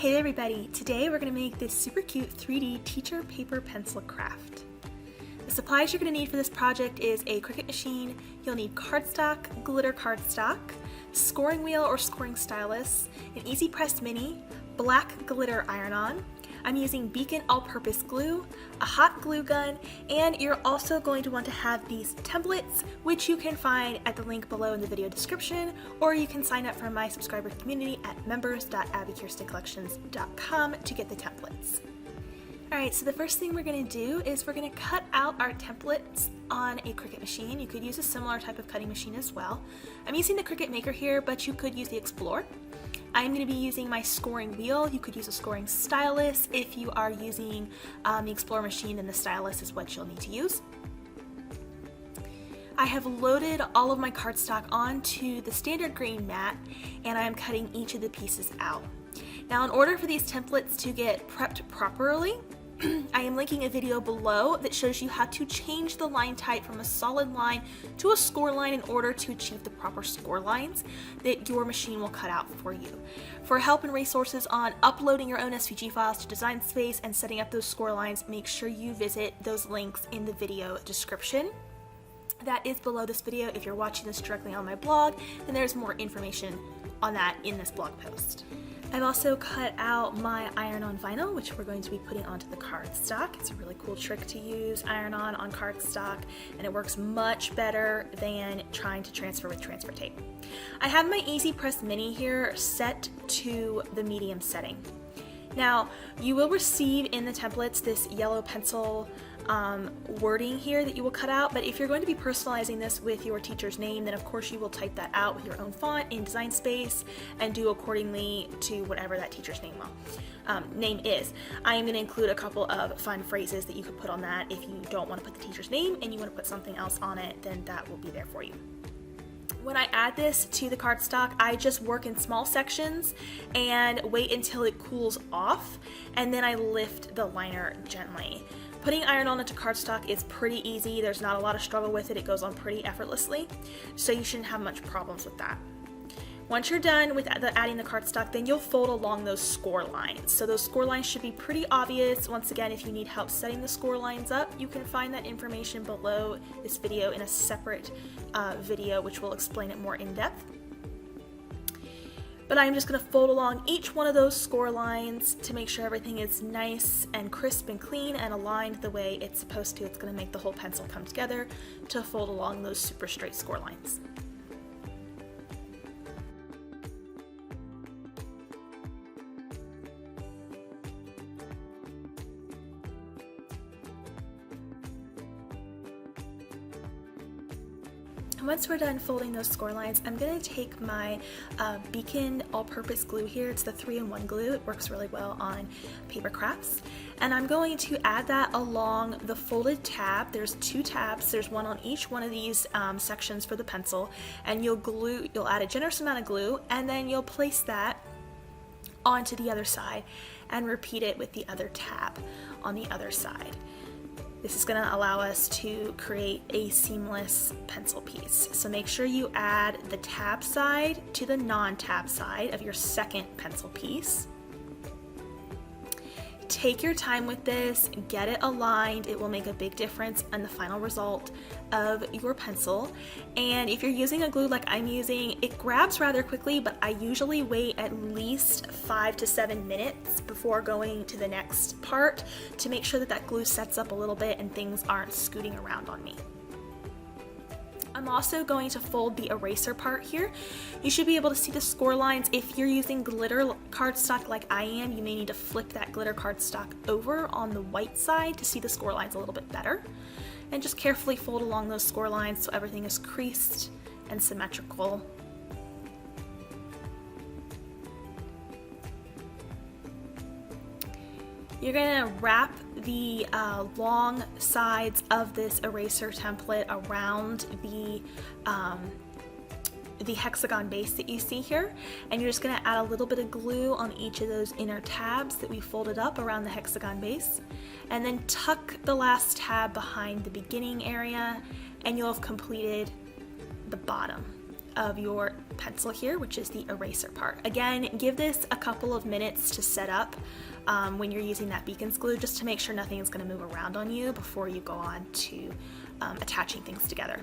Hey there everybody, today we're going to make this super cute 3D teacher paper pencil craft. The supplies you're going to need for this project is a Cricut machine, you'll need cardstock, glitter cardstock, scoring wheel or scoring stylus, an EasyPress mini, black glitter iron-on. I'm using Beacon all-purpose glue, a hot glue gun, and you're also going to want to have these templates, which you can find at the link below in the video description, or you can sign up for my subscriber community at members.abbikirstencollections.com to get the templates. Alright, so the first thing we're going to do is we're going to cut out our templates on a Cricut machine. You could use a similar type of cutting machine as well. I'm using the Cricut Maker here, but you could use the Explorer. I'm going to be using my scoring wheel. You could use a scoring stylus. If you are using the Explorer machine, then the stylus is what you'll need to use. I have loaded all of my cardstock onto the standard green mat, and I am cutting each of the pieces out. Now, in order for these templates to get prepped properly, I am linking a video below that shows you how to change the line type from a solid line to a score line in order to achieve the proper score lines that your machine will cut out for you. For help and resources on uploading your own SVG files to Design Space and setting up those score lines, make sure you visit those links in the video description. That is below this video. If you're watching this directly on my blog, then there's more information on that in this blog post. I've also cut out my iron-on vinyl, which we're going to be putting onto the cardstock. It's a really cool trick to use iron-on cardstock, and it works much better than trying to transfer with transfer tape. I have my EasyPress mini here set to the medium setting. Now, you will receive in the templates this yellow pencil wording here that you will cut out, but if you're going to be personalizing this with your teacher's name, then of course you will type that out with your own font in Design Space and do accordingly to whatever that teacher's name is. I am going to include a couple of fun phrases that you could put on that. If you don't want to put the teacher's name and you want to put something else on it, then that will be there for you. When I add this to the cardstock, I just work in small sections and wait until it cools off, and then I lift the liner gently. Putting iron-on into cardstock is pretty easy. There's not a lot of struggle with it. It goes on pretty effortlessly, so you shouldn't have much problems with that. Once you're done with adding the cardstock, then you'll fold along those score lines. So those score lines should be pretty obvious. Once again, if you need help setting the score lines up, you can find that information below this video in a separate video, which will explain it more in depth. But I'm just going to fold along each one of those score lines to make sure everything is nice and crisp and clean and aligned the way it's supposed to. It's going to make the whole pencil come together to fold along those super straight score lines. Once we're done folding those score lines, I'm going to take my Beacon all-purpose glue here. It's the 3-in-1 glue. It works really well on paper crafts. And I'm going to add that along the folded tab. There's 2 tabs. There's one on each one of these sections for the pencil. And you'll add a generous amount of glue, and then you'll place that onto the other side and repeat it with the other tab on the other side. This is going to allow us to create a seamless pencil piece. So make sure you add the tab side to the non-tab side of your second pencil piece. Take your time with this, get it aligned. It will make a big difference in the final result of your pencil. And if you're using a glue like I'm using, it grabs rather quickly, but I usually wait at least 5 to 7 minutes before going to the next part to make sure that that glue sets up a little bit and things aren't scooting around on me. I'm also going to fold the eraser part here. You should be able to see the score lines. If you're using glitter cardstock like I am, you may need to flip that glitter cardstock over on the white side to see the score lines a little bit better. And just carefully fold along those score lines so everything is creased and symmetrical. You're going to wrap the long sides of this eraser template around the hexagon base that you see here, and you're just going to add a little bit of glue on each of those inner tabs that we folded up around the hexagon base, and then tuck the last tab behind the beginning area, and you'll have completed the bottom of your pencil here, which is the eraser part. Again, give this a couple of minutes to set up when you're using that beacons glue, just to make sure nothing is going to move around on you before you go on to attaching things together.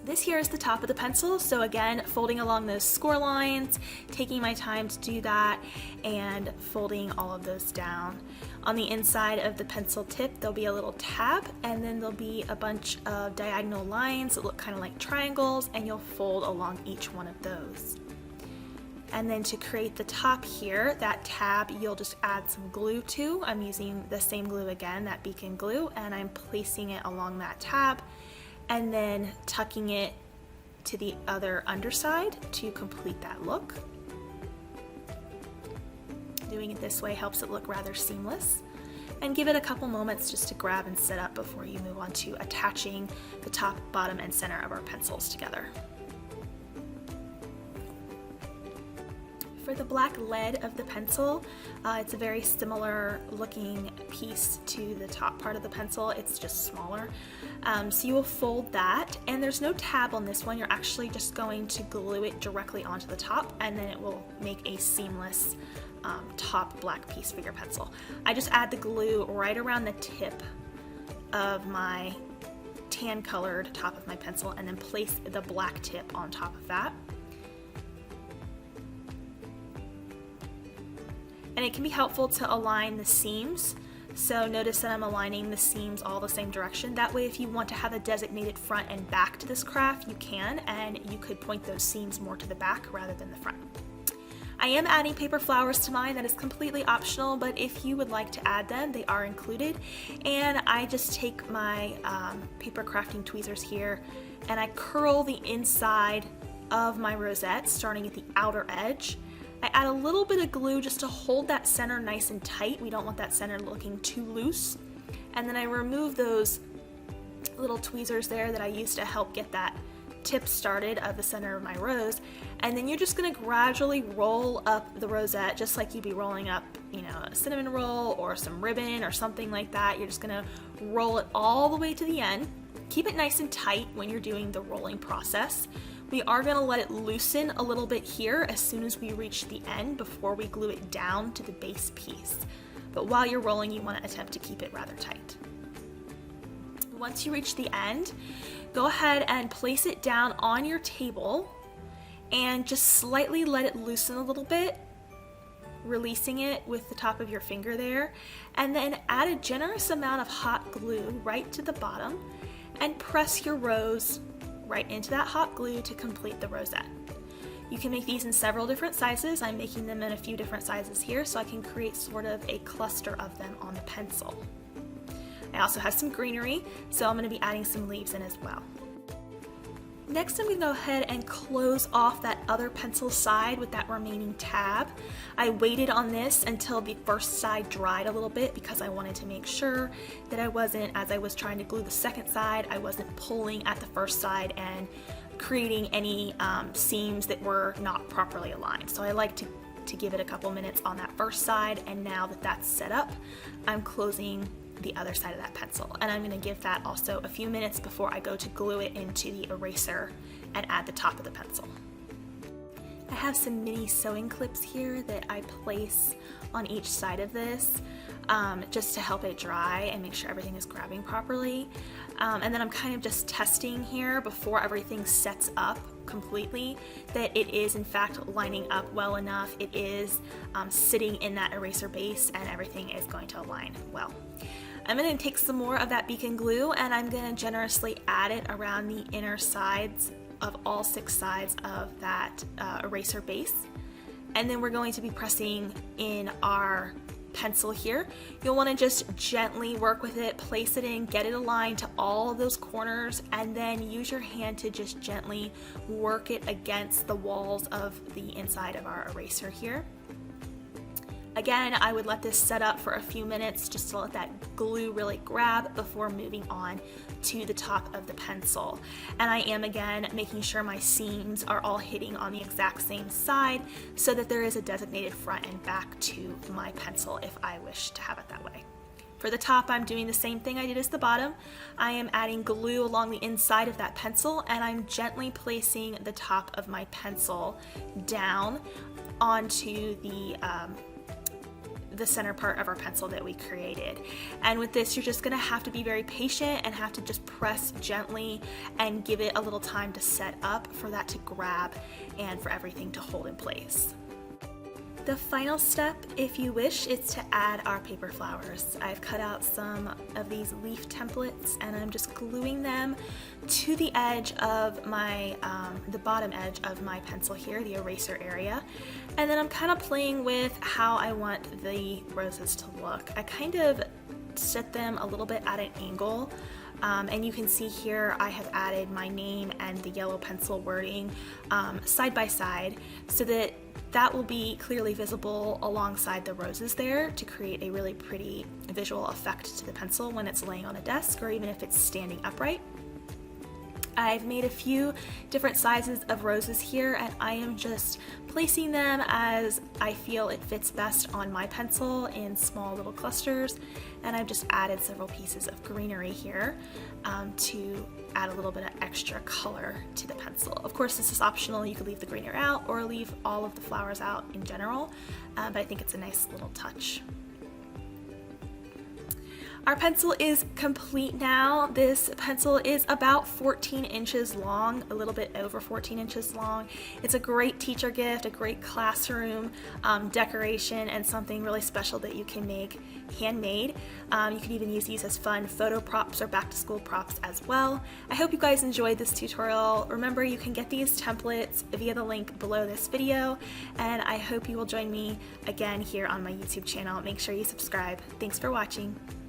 This here is the top of the pencil, so again, folding along those score lines, taking my time to do that, and folding all of those down. On the inside of the pencil tip, there'll be a little tab, and then there'll be a bunch of diagonal lines that look kind of like triangles, and you'll fold along each one of those. And then to create the top here, that tab, you'll just add some glue to. I'm using the same glue again, that beacon glue, and I'm placing it along that tab, and then tucking it to the other underside to complete that look. Doing it this way helps it look rather seamless, and give it a couple moments just to grab and set up before you move on to attaching the top, bottom, and center of our pencils together. For the black lead of the pencil, it's a very similar looking piece to the top part of the pencil, it's just smaller. So you will fold that, and there's no tab on this one, you're actually just going to glue it directly onto the top, and then it will make a seamless top black piece for your pencil. I just add the glue right around the tip of my tan colored top of my pencil, and then place the black tip on top of that. And it can be helpful to align the seams. So notice that I'm aligning the seams all the same direction. That way, if you want to have a designated front and back to this craft, you can, and you could point those seams more to the back rather than the front. I am adding paper flowers to mine. That is completely optional, but if you would like to add them, they are included. And I just take my paper crafting tweezers here, and I curl the inside of my rosette, starting at the outer edge. I add a little bit of glue just to hold that center nice and tight. We don't want that center looking too loose. And then I remove those little tweezers there that I used to help get that tip started of the center of my rose. And then you're just gonna gradually roll up the rosette, just like you'd be rolling up, a cinnamon roll or some ribbon or something like that. You're just gonna roll it all the way to the end. Keep it nice and tight when you're doing the rolling process. We are going to let it loosen a little bit here as soon as we reach the end before we glue it down to the base piece. But while you're rolling, you want to attempt to keep it rather tight. Once you reach the end, go ahead and place it down on your table and just slightly let it loosen a little bit, releasing it with the top of your finger there, and then add a generous amount of hot glue right to the bottom and press your rose right into that hot glue to complete the rosette. You can make these in several different sizes. I'm making them in a few different sizes here so I can create sort of a cluster of them on the pencil. I also have some greenery, so I'm going to be adding some leaves in as well. Next, I'm going to go ahead and close off that other pencil side with that remaining tab. I waited on this until the first side dried a little bit because I wanted to make sure that I wasn't, as I was trying to glue the second side, I wasn't pulling at the first side and creating any seams that were not properly aligned. So I like to give it a couple minutes on that first side, and now that that's set up, I'm closing the other side of that pencil, and I'm going to give that also a few minutes before I go to glue it into the eraser and add the top of the pencil. I have some mini sewing clips here that I place on each side of this just to help it dry and make sure everything is grabbing properly, and then I'm kind of just testing here before everything sets up completely that it is in fact lining up well enough, it is sitting in that eraser base, and everything is going to align well. I'm going to take some more of that beacon glue, and I'm going to generously add it around the inner sides of all 6 sides of that eraser base. And then we're going to be pressing in our pencil here. You'll want to just gently work with it, place it in, get it aligned to all of those corners, and then use your hand to just gently work it against the walls of the inside of our eraser here. Again, I would let this set up for a few minutes just to let that glue really grab before moving on to the top of the pencil. And I am again making sure my seams are all hitting on the exact same side so that there is a designated front and back to my pencil if I wish to have it that way. For the top, I'm doing the same thing I did as the bottom. I am adding glue along the inside of that pencil, and I'm gently placing the top of my pencil down onto the center part of our pencil that we created. And with this, you're just gonna have to be very patient and have to just press gently and give it a little time to set up for that to grab and for everything to hold in place. The final step, if you wish, is to add our paper flowers. I've cut out some of these leaf templates and I'm just gluing them to the edge of my, the bottom edge of my pencil here, the eraser area. And then I'm kind of playing with how I want the roses to look. I kind of set them a little bit at an angle. And you can see here I have added my name and the yellow pencil wording side by side so that that will be clearly visible alongside the roses there to create a really pretty visual effect to the pencil when it's laying on a desk or even if it's standing upright. I've made a few different sizes of roses here and I am just placing them as I feel it fits best on my pencil in small little clusters, and I've just added several pieces of greenery here to add a little bit of extra color to the pencil. Of course, this is optional. You could leave the greenery out or leave all of the flowers out in general, but I think it's a nice little touch. Our pencil is complete now. This pencil is about 14 inches long, a little bit over 14 inches long. It's a great teacher gift, a great classroom decoration, and something really special that you can make handmade. You can even use these as fun photo props or back to school props as well. I hope you guys enjoyed this tutorial. Remember, you can get these templates via the link below this video, and I hope you will join me again here on my YouTube channel. Make sure you subscribe. Thanks for watching.